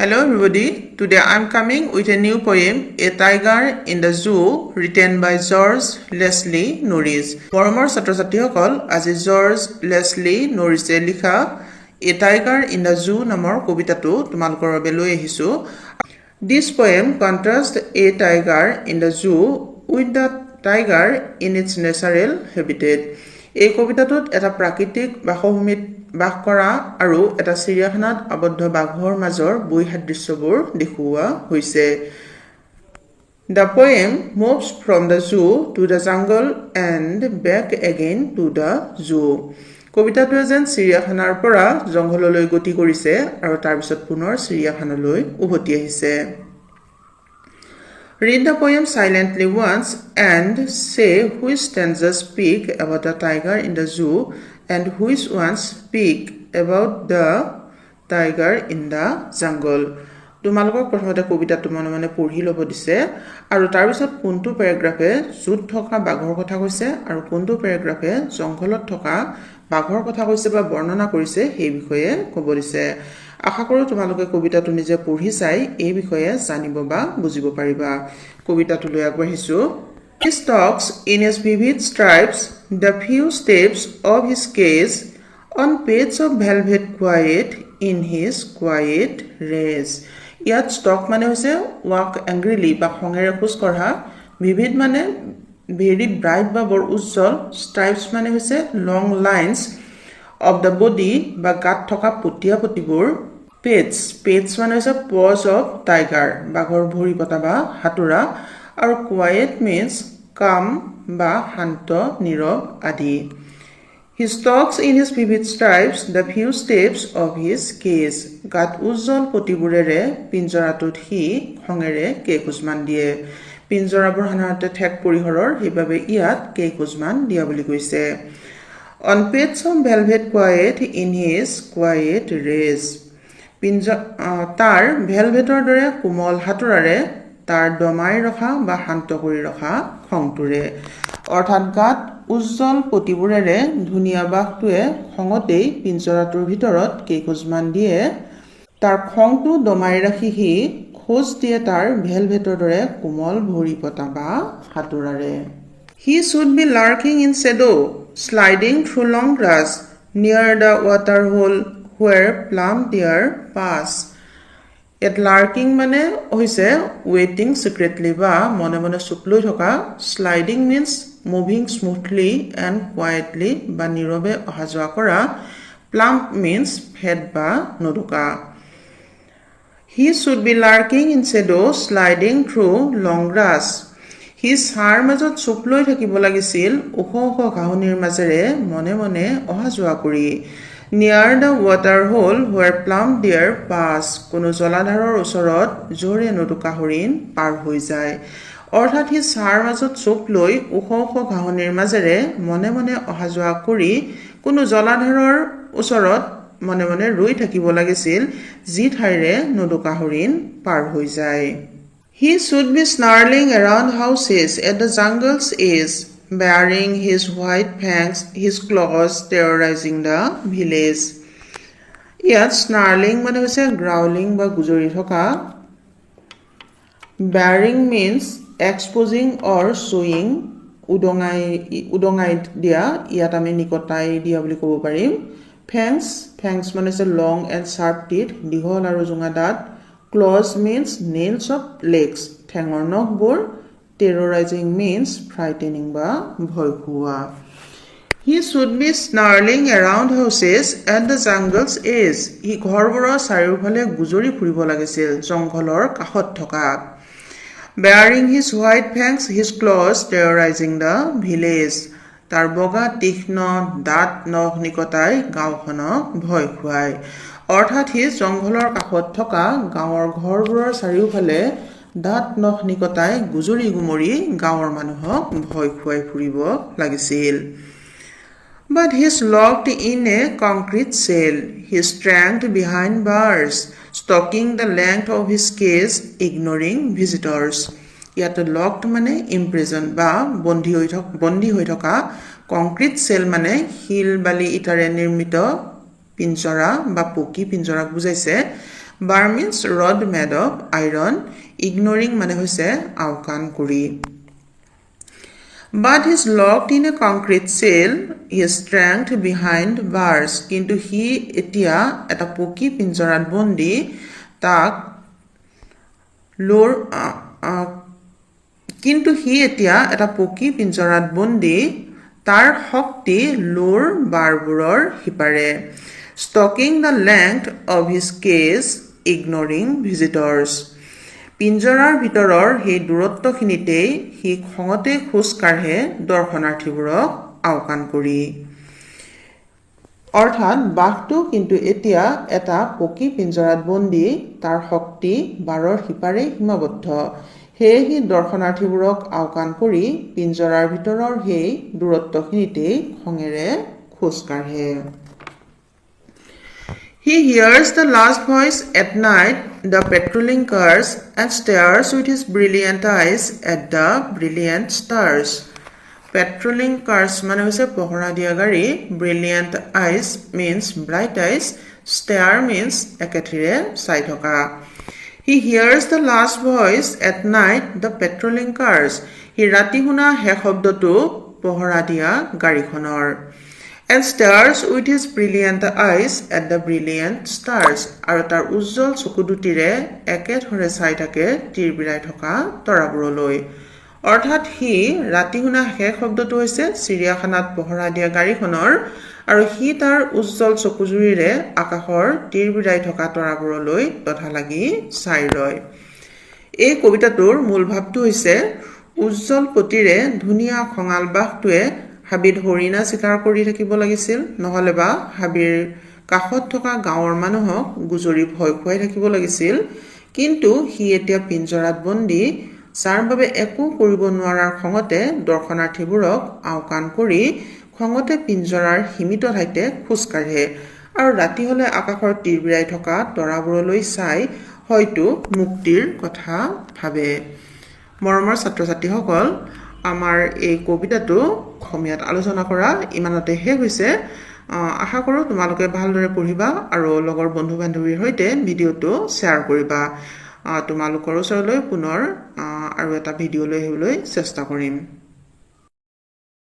Hello everybody, today I am coming with a new poem, A Tiger in the Zoo, written by George Leslie Norris. মৰমৰ ছাত্ৰ-ছাত্ৰীসকল, আজি George Leslie নৰিছে লিখা A Tiger in the Zoo নামৰ কবিতাটো তোমালোকৰ বাবে লৈ আহিছো। This poem contrasts a tiger in the zoo with the tiger in its natural habitat. এই কবিতাটোত এটা প্ৰাকৃতিক বাসভূমিত বাস কৰা আৰু এটা চিৰিয়াখানাত আবদ্ধ বাঘৰ মাজৰ বৈসাদৃশ্যবোৰ দেখুওৱা হৈছে। The poem moves from the zoo to the jungle and back again to the zoo. কবিতাটোৱে যেন চিৰিয়াখানাৰ পৰা জংঘললৈ গতি কৰিছে আৰু তাৰ পিছত পুনৰ চিৰিয়াখানালৈ উভতি আহিছে। Read the poem silently once and say which stanzas speak about the tiger in the zoo and which ones speak about the tiger in the jungle. তোমালোকক প্ৰথমতে কবিতাটো মনে মনে পঢ়ি ল'ব দিছে আৰু তাৰ পিছত কোনটো প্যাৰাগ্ৰাফে জুত থকা বাঘৰ কথা কৈছে আৰু কোনটো প্যাৰাগ্ৰাফে জংঘলত থকা বাঘৰ কথা কৈছে বা বৰ্ণনা কৰিছে সেই বিষয়ে ক'ব দিছে। আশা কৰোঁ তোমালোকে কবিতাটো নিজে পঢ়ি চাই এই বিষয়ে জানিব বা বুজিব পাৰিবা। কবিতাটো লৈ আগবাঢ়িছো। He stalks in his vivid stripes the few steps of his cage on pads of velvet quiet in his quiet race. ইয়াত ষ্টক মানে হৈছে walk angrily বা খঙেৰে খোজ কঢ়া, vivid মানে very bright বা বৰ উজ্জ্বল, stripes মানে হৈছে long lines of the body বা গাত থকা পটিয়া পটিবোৰ, pads মানে হৈছে paws of tiger বাঘৰ ভৰি পতা বা হাতুৰা, আৰু quiet means calm বা শান্ত নীৰৱ আদি। He stalks in his vivid stripes the few steps of his cage. গাত উজ্জ্বল পটিবোৰেৰে পিঞ্জৰাটোত সি খঙেৰে কেইখোজমান দিয়ে। পিঞ্জৰাবোৰ সাধাৰণতে ঠেক পৰিহৰৰ, সেইবাবে ইয়াত কেইখোজমান দিয়া বুলি কৈছে। On pads of velvet quiet in his quiet race. তাৰ ভেলভেটৰ দৰে কোমল হাতুৰাৰে তাৰ দমাই ৰখা বা শান্ত কৰি ৰখা খংটোৰে, অৰ্থাৎ গাত উজ্জ্বল পটিবোৰেৰে ধুনীয়া বাঘটোৱে খঙতেই পিঞ্জৰাটোৰ ভিতৰত কেইখোজমান দিয়ে। তাৰ খংটো দমাই ৰাখি সি খোজ দিয়ে তাৰ ভেলভেটৰ দৰে কোমল ভৰি পতা বা হাতুৰাৰে। He should be lurking in shadow, sliding through long grass, near the water hole where plum deer pass. ইয়াত লাৰ্কিং মানে হৈছে ৱেইটিং চিক্ৰেটলি বা মনে মনে চুপ লৈ থকা, sliding means moving smoothly and quietly বা নীৰৱে অহা যোৱা কৰা, প্লাম্প মিন্স ফেট বা নদুকা। He should be lurking in shadow, sliding through long grass. সি ছাঁৰ মাজত চুপ লৈ থাকিব লাগিছিল, ওখ ওখ ঘাঁহনিৰ মাজেৰে মনে মনে অহা যোৱা কৰি। Near the water hole where plum deer pass. কোনো জলাধাৰৰ ওচৰত জোৰে নদুকা হৰিণ পাৰ হৈ যায়। অৰ্থাৎ সি ছাঁৰ মাজত চুপ লৈ ওখ ওখ ঘাঁহনিৰ মাজেৰে মনে মনে অহা যোৱা কৰি কোনো জলাধাৰৰ ওচৰত মনে মনে ৰৈ থাকিব লাগিছিল, যি ঠাইৰে নদুকা হৰিণ পাৰ হৈ যায়। He should be snarling around houses at the jungle's edge, baring his white fangs, his claws terrorizing the village. ইয়াত snarling মানে হৈছে growling বা গুজৰি থকা, baring means exposing or showing, উদঙাই দিয়া, ইয়াত আমি নিকটাই দিয়া বুলি ক'ব পাৰিম। fangs মানে হৈছে long and sharp teeth, দীঘল আৰু জোঙা দাঁত, claws means nails of legs, ঠেঙৰ নখবোৰ, terrorizing means frightening বা ভয় খুওৱা। He should be snarling around houses at the jungle's edge. সি ঘৰবোৰৰ চাৰিওফালে গুজৰি ফুৰিব লাগিছিল, জংঘলৰ কাষত থকা। Bearing his white fangs, his claws terrorizing the village. তাৰ বগা তীক্ষ্ণ দাঁত নখ নিকটাই গাঁওখনক ভয় খুৱায়। অৰ্থাৎ সি জংঘলৰ কাষত থকা গাঁৱৰ ঘৰবোৰৰ চাৰিওফালে দাঁত নখ নিকটাই গুজৰি গুমৰি গাঁৱৰ মানুহক ভয় খুৱাই ফুৰিব লাগিছিল। But he is locked in a concrete cell. He is trapped behind bars, stalking the length of his cage, ignoring visitors. ইয়াতে লকড মানে ইমপ্ৰিজন বা বন্দী হৈ থকা, কংক্ৰিট চেল মানে শিল বালি ইটাৰে নিৰ্মিত পিঞ্জৰা বা পকী পিঞ্জৰাক বুজাইছে। bar means rod made of iron. Ignoring মানে হৈছে আওকাণ কৰি. But he is locked in a concrete cell. He is trapped behind bars. কিন্তু হি এতিয়া এটা পকী পিঞ্জৰাত বন্দী. তাক কিন্তু হি এতিয়া এটা পকী পিঞ্জৰাত বন্দী. তাৰ শক্তি লোৰ বাৰবোৰৰ সিপাৰে. Stalking the length of his cage, ignoring visitors. পিঞ্জৰাৰ ভিতৰৰ সেই দূৰত্বখিনিতেই সি খঙতে খোজ কাঢ়ে দৰ্শনাৰ্থীবোৰক আওকাণ কৰি. অৰ্থাৎ বাঘটো কিন্তু এতিয়া এটা পকী পিঞ্জৰাত বন্দী. তাৰ শক্তি বাৰৰ সিপাৰে সীমাবদ্ধ. সেয়ে সি দৰ্শনাৰ্থীবোৰক আওকাণ কৰি পিঞ্জৰাৰ ভিতৰৰ সেই দূৰত্বখিনিতেই খঙেৰে খোজ কাঢ়ে. He hears the last voice at night, the patrolling cars, and stares with his brilliant eyes at the brilliant stars. Patrolling cars মানে হৈছে পহৰা দিয়া গাড়ী. Brilliant eyes means bright eyes. Stare means একেথিৰে চাই থকা. He hears the last voice at night, the patrolling cars. সি ৰাতি শুনা হে শব্দটো পহৰা দিয়া গাড়ীখনৰ. And stares with his brilliant eyes at the brilliant stars. আৰু তাৰ উজ্জ্বল চকু দুটিৰে একেথৰে চাই থাকে তীৰ বিৰাই থকা তৰাবোৰলৈ. অৰ্থাৎ সি ৰাতি শুনা শেষ শব্দটো হৈছে চিৰিয়াখানাত পহৰা দিয়া গাড়ীখনৰ. আৰু সি তাৰ উজ্জ্বল চকুজুৰিৰে আকাশৰ তীৰ বিৰাই থকা তৰাবোৰলৈ তথা লাগি চাই ৰয়. এই কবিতাটোৰ মূল ভাৱটো হৈছে উজ্জ্বল পতিৰে ধুনীয়া খঙাল বাঘটোৱে হাবিত হৰিণা চিকাৰ কৰি থাকিব লাগিছিল, নহলে বা হাবিৰ কাষত থকা গাঁৱৰ মানুহক গুজৰি ভয় খুৱাই থাকিব লাগিছিল. কিন্তু সি এতিয়া পিঞ্জৰাত বন্দী. যাৰ বাবে একো কৰিব নোৱাৰাৰ খঙতে দৰ্শনাৰ্থীবোৰক আওকাণ কৰি খঙতে পিঞ্জৰাৰ সীমিত ঠাইতে খোজ কাঢ়ে. আৰু ৰাতি হলে আকাশৰ তীৰ বিৰাই থকা তৰাবোৰলৈ চাই হয়তো মুক্তিৰ কথা ভাবে. মৰমৰ ছাত্ৰ ছাত্ৰীসকল, আমাৰ এই কবিতাটো অসমীয়াত আলোচনা কৰা ইমানতে শেষ হৈছে. আশা কৰোঁ তোমালোকে ভালদৰে পঢ়িবা আৰু লগৰ বন্ধু বান্ধৱীৰ সৈতে ভিডিঅ'টো শ্বেয়াৰ কৰিবা. তোমালোকৰ ওচৰলৈ পুনৰ আৰু এটা ভিডিঅ' লৈ আহিবলৈ চেষ্টা কৰিম.